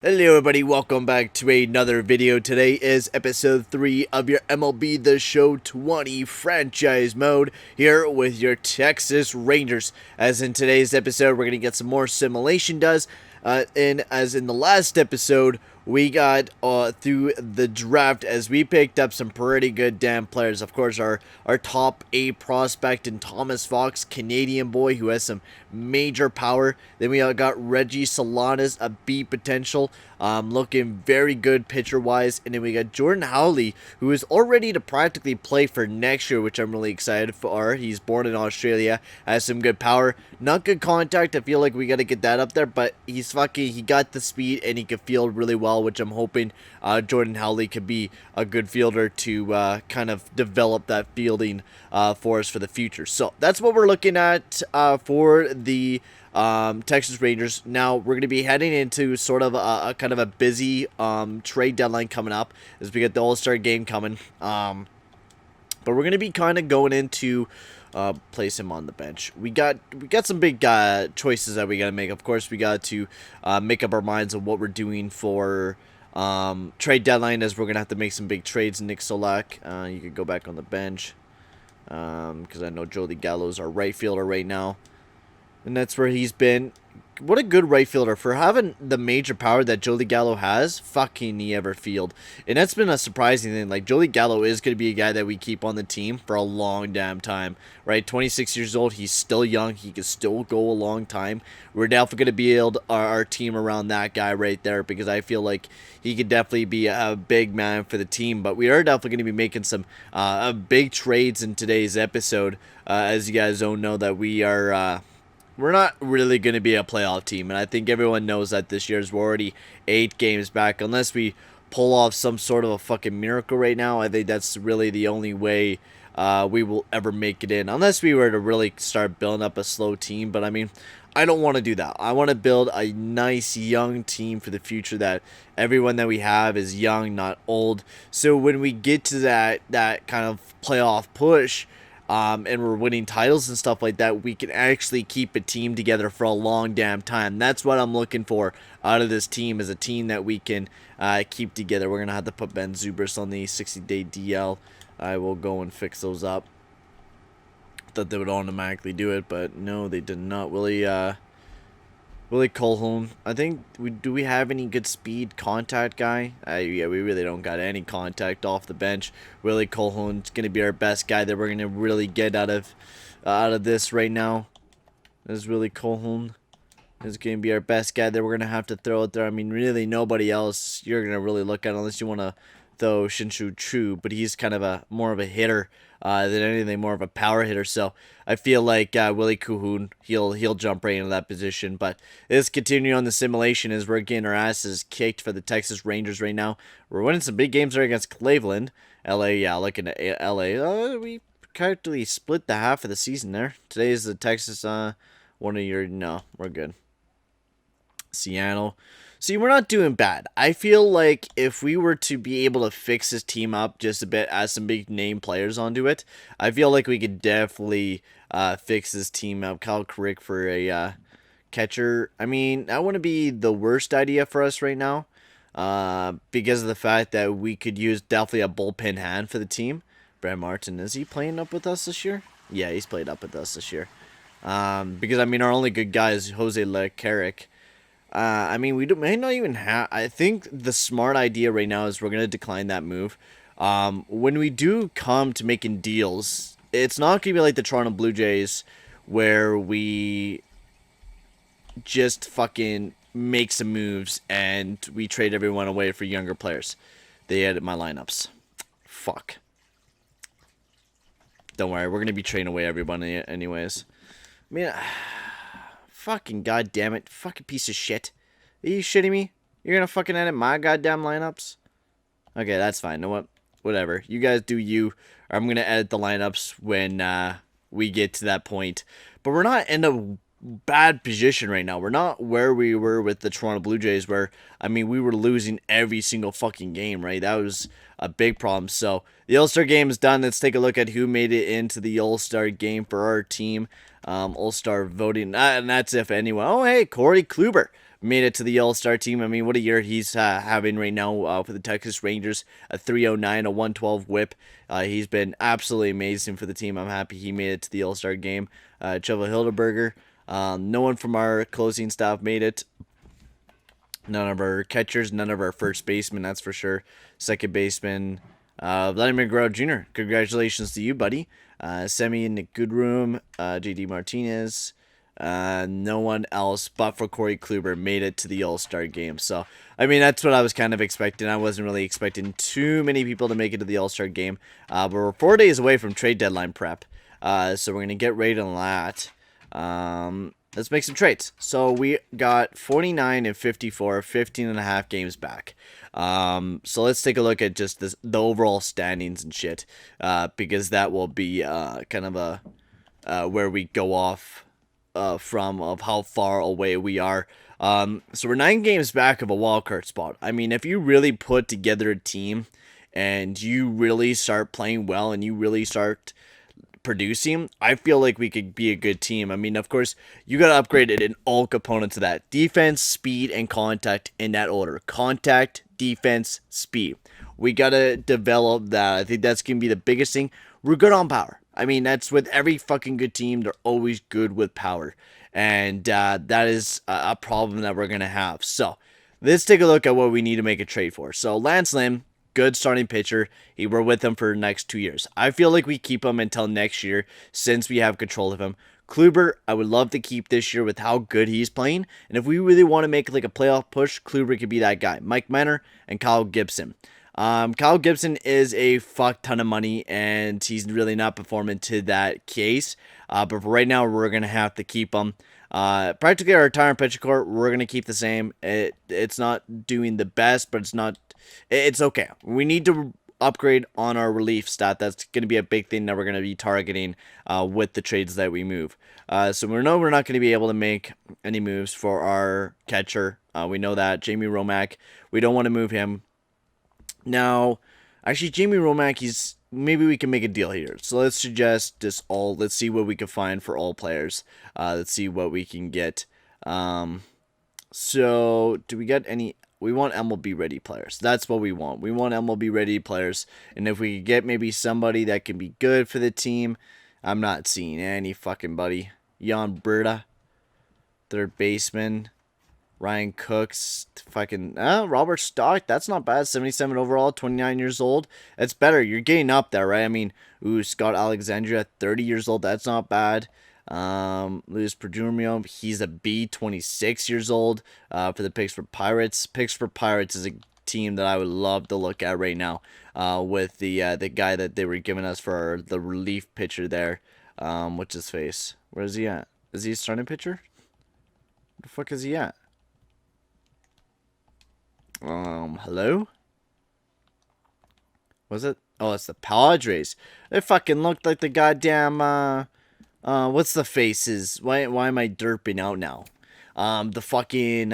Hello everybody, welcome back to another video. Today is episode 3 of your MLB The Show 20 franchise mode here with your Texas Rangers. As in today's episode, we're going to get some more simulation does. As in the last episode, we got through the draft as we picked up some pretty good damn players. Of course, our top A prospect in Thomas Fox, Canadian boy who has some major power. Then we got Reggie Solanas, a B potential, looking very good pitcher-wise. And then we got Jordan Howley, who is all ready to practically play for next year, which I'm really excited for. He's born in Australia, has some good power. Not good contact. I feel like we got to get that up there, but he got the speed and he could field really well, which I'm hoping Jordan Howley could be a good fielder to kind of develop that fielding for us for the future. So that's what we're looking at for the Texas Rangers. Now we're going to be heading into sort of a kind of a busy trade deadline coming up as we get the All-Star game coming. But we're going to be kind of going into place him on the bench. We got some big choices that we got to make. Of course, we got to make up our minds on what we're doing for trade deadline, as we're gonna have to make some big trades. Nick Solak, you could go back on the bench because I know Joey Gallo's our right fielder right now, and that's where he's been. What a good right fielder for having the major power that Joey Gallo has. Fucking he ever field. And that's been a surprising thing. Like, Joey Gallo is going to be a guy that we keep on the team for a long damn time, right? 26 years old. He's still young. He can still go a long time. We're definitely going to build our team around that guy right there, because I feel like he could definitely be a big man for the team. But we are definitely going to be making some big trades in today's episode. As you guys don't know, that we're not really going to be a playoff team, and I think everyone knows that this year. We're already 8 games back. Unless we pull off some sort of a fucking miracle right now, I think that's really the only way we will ever make it in. Unless we were to really start building up a slow team, but I mean, I don't want to do that. I want to build a nice young team for the future, that everyone that we have is young, not old. So when we get to that kind of playoff push, and we're winning titles and stuff like that, we can actually keep a team together for a long damn time. That's what I'm looking for out of this team, is a team that we can keep together. We're going to have to put Ben Zubris on the 60-day DL. I will go and fix those up. Thought they would automatically do it, but no, they did not. Willie Colhoun. I think do we have any good speed contact guy? Yeah, we really don't got any contact off the bench. Willie Colhoun's gonna be our best guy that we're gonna really get out of this right now. This Willie Colhoun is gonna be our best guy that we're gonna have to throw out there. I mean, really nobody else you're gonna really look at unless you want to throw Shinshu Chu, but he's kind of more of a hitter than anything, more of a power hitter. So I feel like Willie Colhoun, he'll jump right into that position. But let's continue on the simulation as we're getting our asses kicked for the Texas Rangers right now. We're winning some big games there against Cleveland. LA, yeah, looking at LA. We practically split the half of the season there. Today is the Texas, no, we're good. Seattle. See, we're not doing bad. I feel like if we were to be able to fix this team up just a bit, add some big name players onto it, I feel like we could definitely fix this team up. Kyle Crick for a catcher. I mean, that wouldn't be the worst idea for us right now, because of the fact that we could use definitely a bullpen hand for the team. Brad Martin, is he playing up with us this year? Yeah, he's played up with us this year. Because, I mean, our only good guy is Jose Leclerc. I mean, may not even have. I think the smart idea right now is we're going to decline that move. When we do come to making deals, it's not going to be like the Toronto Blue Jays, where we just fucking make some moves and we trade everyone away for younger players. They edit my lineups. Fuck. Don't worry, we're going to be trading away everybody anyways. I mean, fucking goddamn it. Fucking piece of shit. Are you shitting me? You're gonna fucking edit my goddamn lineups? Okay, that's fine. You know what? Whatever. You guys do you. I'm gonna edit the lineups when we get to that point. But we're not in a bad position right now. We're not where we were with the Toronto Blue Jays, where, I mean, we were losing every single fucking game, right? That was a big problem. So the All-Star game is done. Let's take a look at who made it into the All-Star game for our team. All-Star voting, and that's if anyone. Oh, hey, Corey Kluber made it to the All-Star team. I mean, what a year he's having right now for the Texas Rangers. A 309, a 112 whip. He's been absolutely amazing for the team. I'm happy he made it to the All-Star game. Trevor Hildeberger. No one from our closing staff made it. None of our catchers, none of our first basemen, that's for sure. Second baseman, Vladimir Guerrero Jr. Congratulations to you, buddy. Semi in the good room, JD Martinez. No one else but for Corey Kluber made it to the All-Star game. So, I mean, that's what I was kind of expecting. I wasn't really expecting too many people to make it to the All-Star game. But we're 4 days away from trade deadline prep. So we're going to get right on that. Let's make some trades. So we got 49 and 54, 15 and a half games back. So let's take a look at just the overall standings and shit, because that will be kind of where we go off from of how far away we are. So we're 9 games back of a wildcard spot. I mean, if you really put together a team and you really start playing well and you really start producing, I feel like we could be a good team. I mean, of course, you got to upgrade it in all components of that. Defense, speed, and contact in that order. Contact, defense, speed. We got to develop that. I think that's going to be the biggest thing. We're good on power. I mean, that's with every fucking good team. They're always good with power. And that is a problem that we're going to have. So, let's take a look at what we need to make a trade for. So, Lance Lynn, good starting pitcher. We're with him for the next 2 years. I feel like we keep him until next year since we have control of him. Kluber, I would love to keep this year with how good he's playing. And if we really want to make like a playoff push, Kluber could be that guy. Mike Minor and Kyle Gibson. Kyle Gibson is a fuck ton of money, and he's really not performing to that case. But for right now, we're going to have to keep him. Practically our entire pitching core, we're going to keep the same. It's not doing the best, but it's okay. We need to upgrade on our relief stat. That's going to be a big thing that we're going to be targeting with the trades that we move. So we know we're not going to be able to make any moves for our catcher. We know that. Jamie Romack, we don't want to move him. Now, actually, Jamie Romack, maybe we can make a deal here. So let's suggest let's see what we can find for all players. Let's see what we can get. So do we get any? We want MLB ready players. That's what we want. We want MLB ready players. And if we could get maybe somebody that can be good for the team, I'm not seeing any fucking buddy. Jan Berta, third baseman. Ryan Cooks, fucking Robert Stock. That's not bad. 77 overall, 29 years old. That's better. You're getting up there, right? I mean, Scott Alexandria, 30 years old. That's not bad. Luis Perdomo, he's a B, 26 years old. For the Pittsburgh Pirates. Pittsburgh Pirates is a team that I would love to look at right now. With the guy that they were giving us for the relief pitcher there. What's his face? Where is he at? Is he a starting pitcher? Where the fuck is he at? Hello? Was it? Oh, it's the Padres. They fucking looked like the goddamn, what's the faces? Why am I derping out now? The fucking,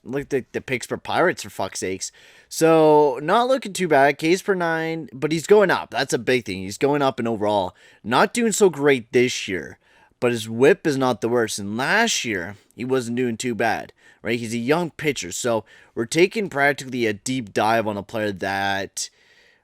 look like the Pittsburgh Pirates, for fuck's sakes. So, not looking too bad. Ks per 9, but he's going up. That's a big thing. He's going up in overall. Not doing so great this year, but his whip is not the worst. And last year, he wasn't doing too bad, right? He's a young pitcher, so we're taking practically a deep dive on a player that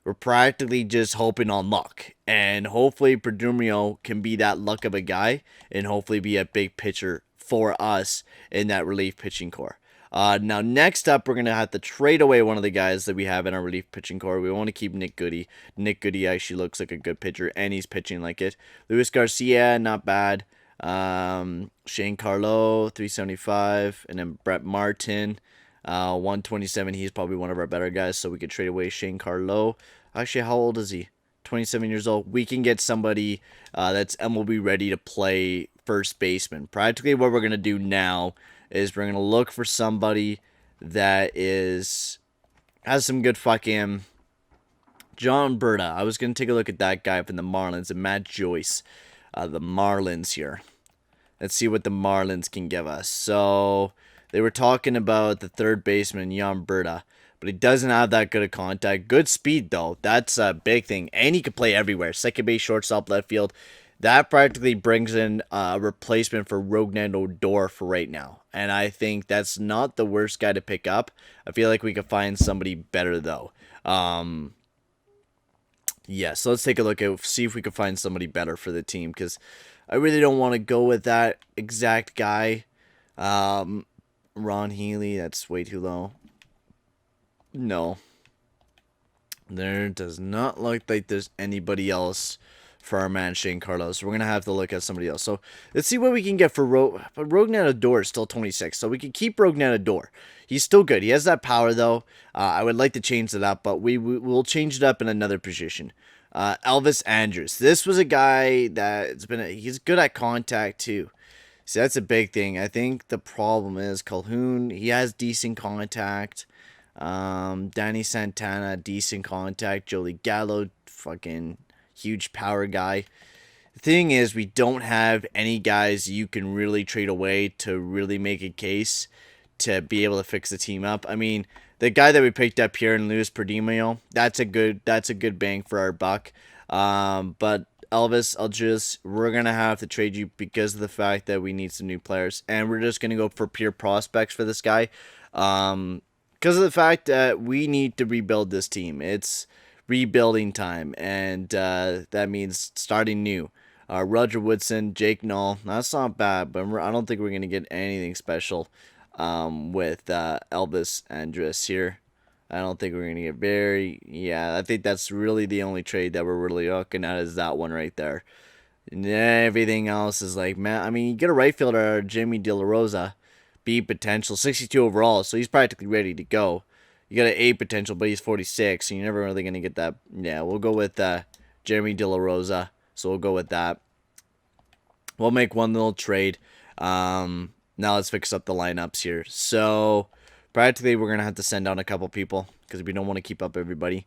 we're practically just hoping on luck. And hopefully Perdomo can be that luck of a guy and hopefully be a big pitcher for us in that relief pitching core. Now, next up, we're going to have to trade away one of the guys that we have in our relief pitching core. We want to keep Nick Goody. Nick Goody actually looks like a good pitcher, and he's pitching like it. Luis Garcia, not bad. Shane Carlo, 375. And then Brett Martin, 127. He's probably one of our better guys, so we could trade away Shane Carlo. Actually, how old is he? 27 years old. We can get somebody that's MLB ready to play first baseman. Practically what we're going to do now is we're going to look for somebody that has some good fucking John Berta. I was going to take a look at that guy from the Marlins, and Matt Joyce, the Marlins here. Let's see what the Marlins can give us. So they were talking about the third baseman, Jan Berta, but he doesn't have that good of contact. Good speed, though. That's a big thing. And he can play everywhere. Second base, shortstop, left field. that practically brings in a replacement for Rognan Odor for right now. And I think that's not the worst guy to pick up. I feel like we could find somebody better, though. Yeah, so let's take a look at, see if we can find somebody better for the team, because I really don't want to go with that exact guy. Ron Healy, that's way too low. No. There does not look like there's anybody else for our man Shane Carlos. We're going to have to look at somebody else. So let's see what we can get for but Rognan Odor is still 26. So we can keep Rognan Odor. He's still good. He has that power, though. I would like to change it up, but we'll change it up in another position. Elvis Andrus. This was a guy that's he's good at contact, too. See, that's a big thing. I think the problem is Calhoun, he has decent contact. Danny Santana, decent contact. Joey Gallo, fucking huge power guy. The thing is, we don't have any guys you can really trade away to really make a case to be able to fix the team up. I mean, the guy that we picked up here in Luis Perdomo, that's a good bang for our buck. But Elvis, we're gonna have to trade you because of the fact that we need some new players, and we're just gonna go for pure prospects for this guy. Because of the fact that we need to rebuild this team. It's rebuilding time, and that means starting new. Roger Woodson, Jake Null, that's not bad, but I don't think we're going to get anything special with Elvis Andrus here. I don't think we're going to get yeah, I think that's really the only trade that we're really looking at is that one right there. And everything else is like, man, I mean, you get a right fielder, Jimmy De La Rosa, B potential, 62 overall, so he's practically ready to go. You got an A potential, but he's 46, so you're never really going to get that. Yeah, we'll go with Jeremy De La Rosa, so we'll go with that. We'll make one little trade. Now let's fix up the lineups here. So, practically, we're going to have to send down a couple people, because we don't want to keep up everybody.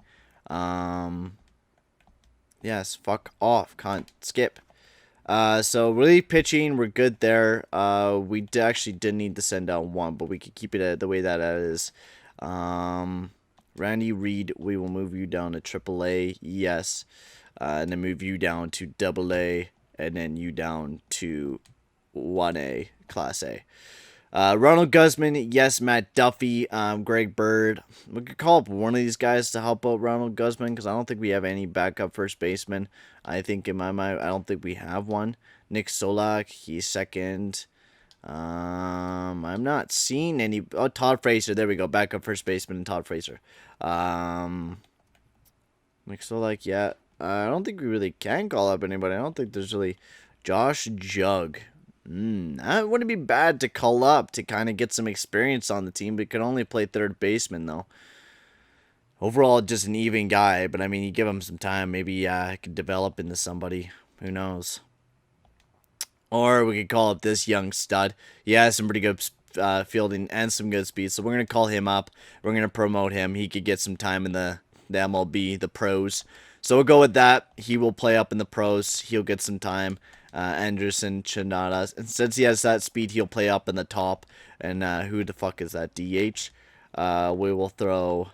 Yes, fuck off, can't skip. So really pitching, we're good there. We actually did need to send down one, but we could keep it the way that it is. Randy Reed, we will move you down to AAA, yes. And then move you down to AA, and then you down to 1A, Class A. Ronald Guzman, yes. Matt Duffy, Greg Bird. We could call up one of these guys to help out Ronald Guzman, because I don't think we have any backup first baseman. I think in my mind, I don't think we have one. Nick Solak, he's second. I'm not seeing any. Oh, Todd Frazier, there we go. Backup first baseman and Todd Frazier. Nick Solak, yeah. I don't think we really can call up anybody. I don't think there's really. Josh Jug. That wouldn't be bad to call up to kind of get some experience on the team, but could only play third baseman, though. Overall, just an even guy, but I mean, you give him some time, maybe he could develop into somebody. Who knows? Or we could call up this young stud. He has some pretty good fielding and some good speed, so we're going to call him up. We're going to promote him. He could get some time in the MLB, the pros. So we'll go with that. He will play up in the pros. He'll get some time. Anderson Chinada. And since he has that speed, he'll play up in the top. And who the fuck is that? DH. We will throw.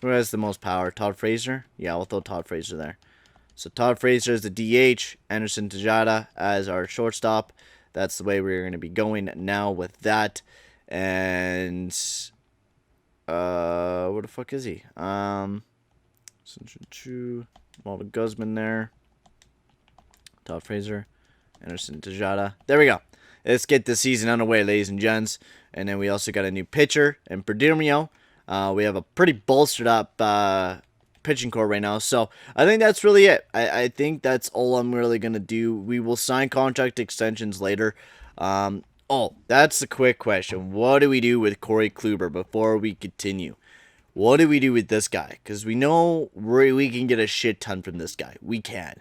Who has the most power? Todd Frazier? Yeah, we'll throw Todd Frazier there. So Todd Frazier is the DH. Anderson Tejada as our shortstop. That's the way we're going to be going now with that. And where the fuck is he? Ronald Guzman there. Todd Frazier, Anderson Tejada. There we go. Let's get the season underway, ladies and gents. And then we also got a new pitcher in Perdomo. We have a pretty bolstered up pitching core right now. So I think that's really it. I think that's all I'm really going to do. We will sign contract extensions later. Oh, that's the quick question. What do we do with Corey Kluber before we continue? What do we do with this guy? Because we know we can get a shit ton from this guy. We can.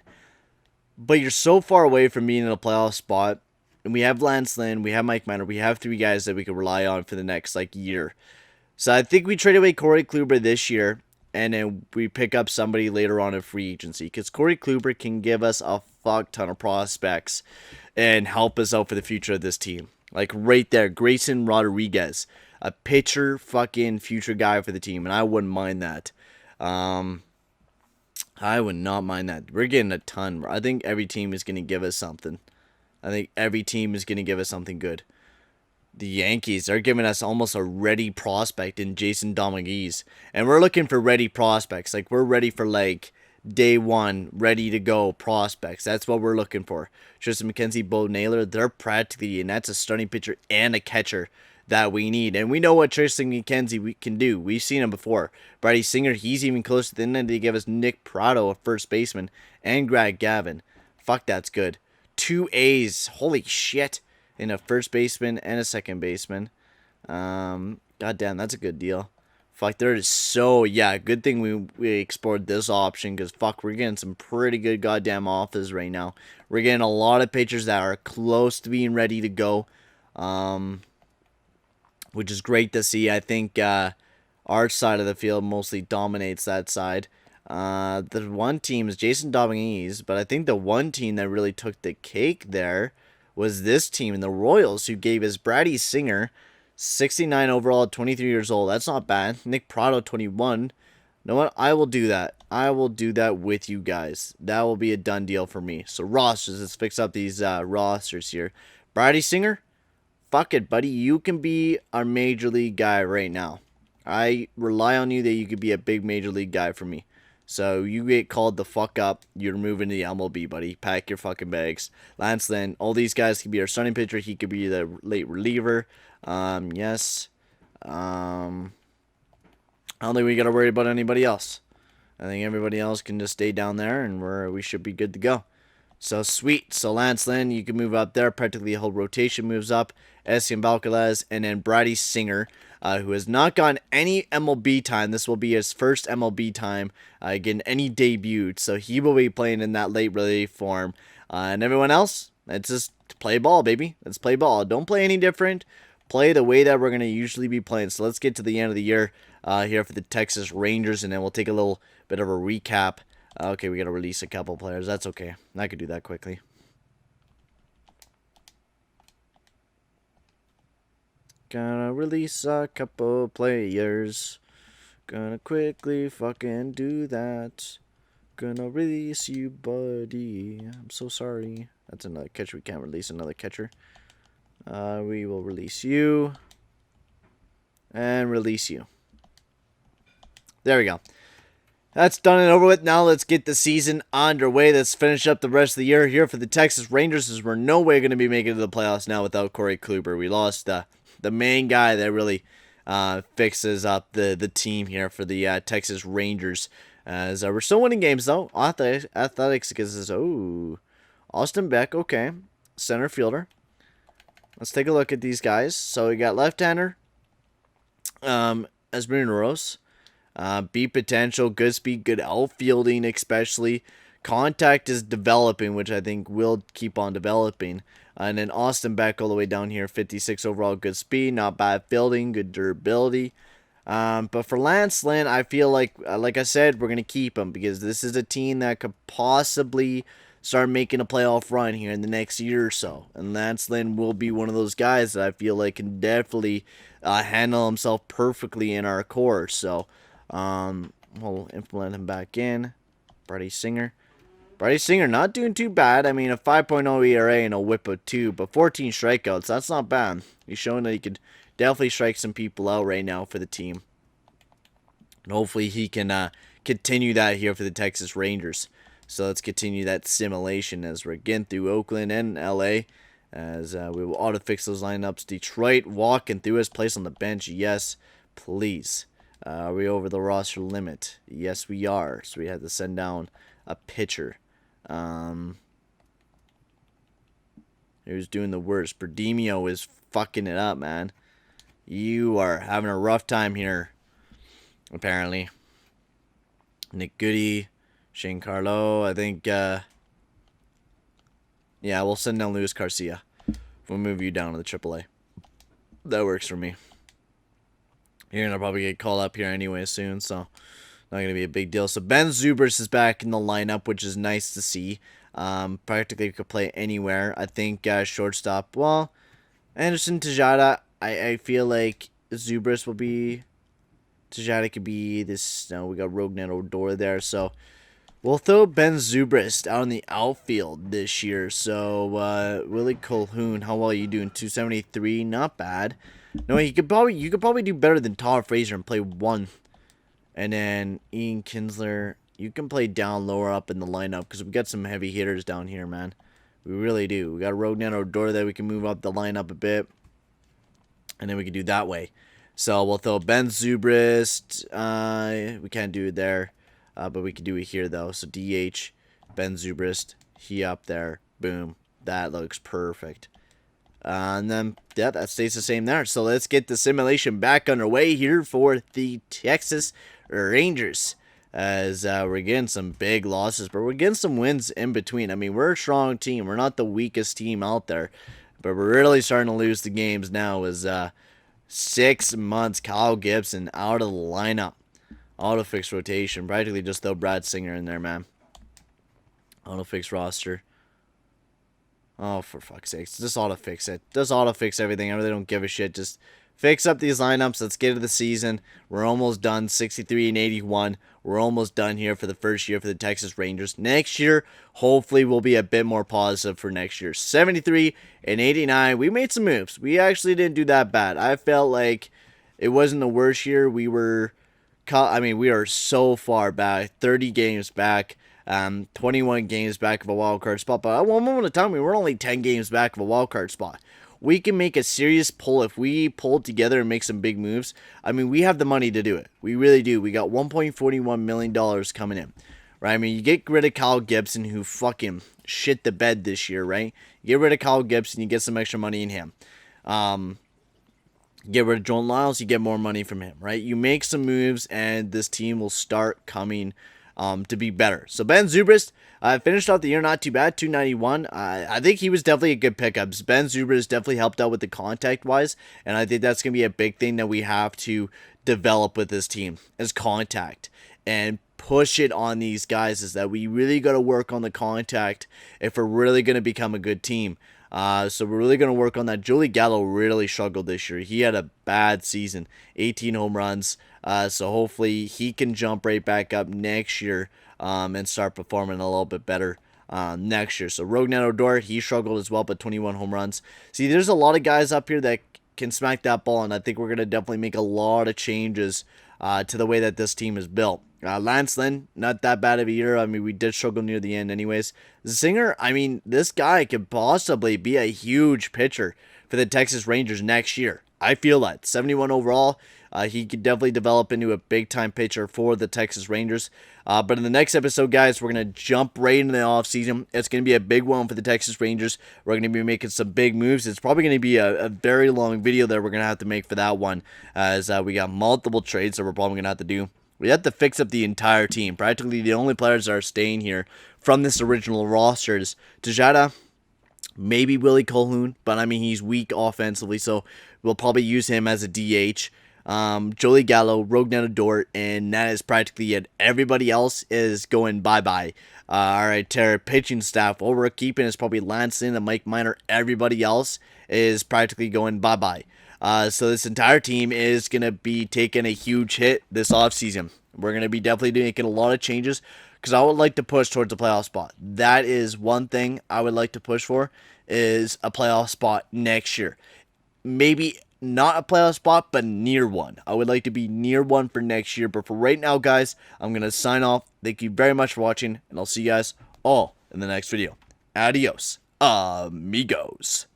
But you're so far away from being in a playoff spot. And we have Lance Lynn. We have Mike Minor. We have three guys that we can rely on for the next year. So I think we trade away Corey Kluber this year. And then we pick up somebody later on in free agency. Because Corey Kluber can give us a fuck ton of prospects. And help us out for the future of this team. Like right there. Grayson Rodriguez. A pitcher fucking future guy for the team. And I wouldn't mind that. I would not mind that. We're getting a ton. I think every team is going to give us something. I think every team is going to give us something good. The Yankees are giving us almost a ready prospect in Jason Dominguez. And we're looking for ready prospects. Like, we're ready for, like, day one, ready to go prospects. That's what we're looking for. Tristan McKenzie, Bo Naylor, they're practically, and that's a starting pitcher and a catcher that we need. And we know what Tristan McKenzie we can do. We've seen him before. Brady Singer, he's even close to the end to give us Nick Prado, a first baseman, and Greg Gavin. Fuck, that's good. 2 A's. Holy shit. In a first baseman and a second baseman. God damn, that's a good deal. Fuck, there is so... Yeah, good thing we explored this option, because fuck, we're getting some pretty good goddamn offers right now. We're getting a lot of pitchers that are close to being ready to go. Which is great to see. I think our side of the field mostly dominates that side. The one team is Jason Dominguez, but I think the one team that really took the cake there was this team, the Royals, who gave us Brady Singer, 69 overall, 23 years old. That's not bad. Nick Prado, 21. You know what? I will do that. I will do that with you guys. That will be a done deal for me. So rosters, let's fix up these rosters here. Brady Singer, fuck it, buddy. You can be our major league guy right now. I rely on you that you could be a big major league guy for me. So you get called the fuck up. You're moving to the MLB, buddy. Pack your fucking bags. Lance Lynn, all these guys could be our starting pitcher. He could be the late reliever. Yes. I don't think we got to worry about anybody else. I think everybody else can just stay down there, and we should be good to go. So sweet. So Lance Lynn, you can move up there. Practically the whole rotation moves up. Estienne Balcalez, and then Brady Singer, who has not gotten any MLB time. This will be his first MLB time, getting any debut. So he will be playing in that late relief form. And everyone else, it's just play ball, baby. Let's play ball. Don't play any different. Play the way that we're going to usually be playing. So let's get to the end of the year here for the Texas Rangers, and then we'll take a little bit of a recap. Okay, we got to release a couple players. That's okay. I could do that quickly. Gonna release a couple players. Gonna quickly fucking do that. Gonna release you, buddy. I'm so sorry. That's another catcher. We can't release another catcher. We will release you. And release you. There we go. That's done and over with. Now let's get the season underway. Let's finish up the rest of the year here for the Texas Rangers, as we're no way going to be making it to the playoffs now without Corey Kluber. We lost the main guy that really fixes up the team here for the Texas Rangers. As we're still winning games, though. Athletics gives us... Oh, Austin Beck, okay. Center fielder. Let's take a look at these guys. So we got left-hander, Esmeralda Rose. Beat potential, good speed, good outfielding especially. Contact is developing, which I think will keep on developing. And then Austin Beck all the way down here, 56 overall, good speed, not bad fielding, good durability. But for Lance Lynn, I feel like I said, we're going to keep him, because this is a team that could possibly start making a playoff run here in the next year or so. And Lance Lynn will be one of those guys that I feel like can definitely handle himself perfectly in our core. So we'll implement him back in. Brady Singer. Brady Singer not doing too bad. I mean, a 5.0 ERA and a whip of 2, but 14 strikeouts. That's not bad. He's showing that he could definitely strike some people out right now for the team. And hopefully he can continue that here for the Texas Rangers. So let's continue that simulation as we're getting through Oakland and LA. As we will auto-fix those lineups. Detroit walking through his place on the bench. Yes, please. Are we over the roster limit? Yes, we are. So we had to send down a pitcher. Who's doing the worst? Berdemio is fucking it up, man. You are having a rough time here, apparently. Nick Goody, Shane Carlo, I think, yeah, we'll send down Luis Garcia. We'll move you down to the AAA. That works for me. You're going to probably get called up here anyway soon, so not going to be a big deal. So Ben Zobrist is back in the lineup, which is nice to see. Practically could play anywhere. I think shortstop, well, Anderson Tejada, I feel like Zobrist will be... Tejada could be this... No, we got Rognet Odor there, so We'll throw Ben Zubrist out in the outfield this year. So Willie Colhoun, how well are you doing? 273, not bad. No, you could probably do better than Todd Frazier and play one. And then Ian Kinsler, you can play down lower up in the lineup because we got some heavy hitters down here, man. We really do. We got Rognan Odor that we can move up the lineup a bit, and then we can do that way. So we'll throw Ben Zubrist. We can't do it there, but we can do it here though. So DH, Ben Zubrist, he up there. Boom. That looks perfect. And then, yeah, that stays the same there. So let's get the simulation back underway here for the Texas Rangers. As we're getting some big losses, but we're getting some wins in between. I mean, we're a strong team. We're not the weakest team out there. But we're really starting to lose the games now as 6 months Kyle Gibson out of the lineup. Auto fix rotation. Practically just throw Brad Singer in there, man. Auto fix roster. Oh, for fuck's sakes. Just auto-fix it. Just auto-fix everything. I really don't give a shit. Just fix up these lineups. Let's get to the season. We're almost done. 63 and 81. We're almost done here for the first year for the Texas Rangers. Next year, hopefully, we'll be a bit more positive for next year. 73 and 89. We made some moves. We actually didn't do that bad. I felt like it wasn't the worst year. We were... we are so far back. 30 games back. 21 games back of a wild card spot, but at one moment of time, we were only 10 games back of a wild card spot. We can make a serious pull if we pull together and make some big moves. I mean, we have the money to do it. We really do. We got $1.41 million coming in, right? I mean, you get rid of Kyle Gibson, who fucking shit the bed this year, right? You get rid of Kyle Gibson, you get some extra money in him. Get rid of Jordan Lyles, you get more money from him, right? You make some moves, and this team will start coming to be better. So Ben Zubrist finished off the year not too bad, 291. I think he was definitely a good pickup. Ben Zubrist definitely helped out with the contact wise, and I think that's going to be a big thing that we have to develop with this team is contact and push it on these guys. Is that we really got to work on the contact if we're really going to become a good team. So we're really going to work on that. Joey Gallo really struggled this year. He had a bad season, 18 home runs. So hopefully he can jump right back up next year and start performing a little bit better next year. So Rognan Odor, he struggled as well, but 21 home runs. See, there's a lot of guys up here that can smack that ball, and I think we're going to definitely make a lot of changes to the way that this team is built. Lance Lynn, not that bad of a year. I mean, we did struggle near the end anyways. Singer, I mean, this guy could possibly be a huge pitcher for the Texas Rangers next year. I feel that. 71 overall. He could definitely develop into a big-time pitcher for the Texas Rangers. But in the next episode, guys, we're going to jump right into the offseason. It's going to be a big one for the Texas Rangers. We're going to be making some big moves. It's probably going to be a very long video that we're going to have to make for that one, as we got multiple trades that we're probably going to have to do. We have to fix up the entire team. Practically the only players that are staying here from this original roster is Tejada, maybe Willie Colhoun, but I mean, he's weak offensively, so we'll probably use him as a DH. Joey Gallo, Rognan Odor, and that is practically it. Everybody else is going bye-bye. Alright, Terra pitching staff, all we're keeping is probably Lance Lynn and Mike Minor. Everybody else is practically going bye-bye. So this entire team is going to be taking a huge hit this offseason. We're going to be definitely making a lot of changes because I would like to push towards a playoff spot. That is one thing I would like to push for, is a playoff spot next year. Maybe not a playoff spot, but near one. I would like to be near one for next year. But for right now, guys, I'm going to sign off. Thank you very much for watching, and I'll see you guys all in the next video. Adios, amigos.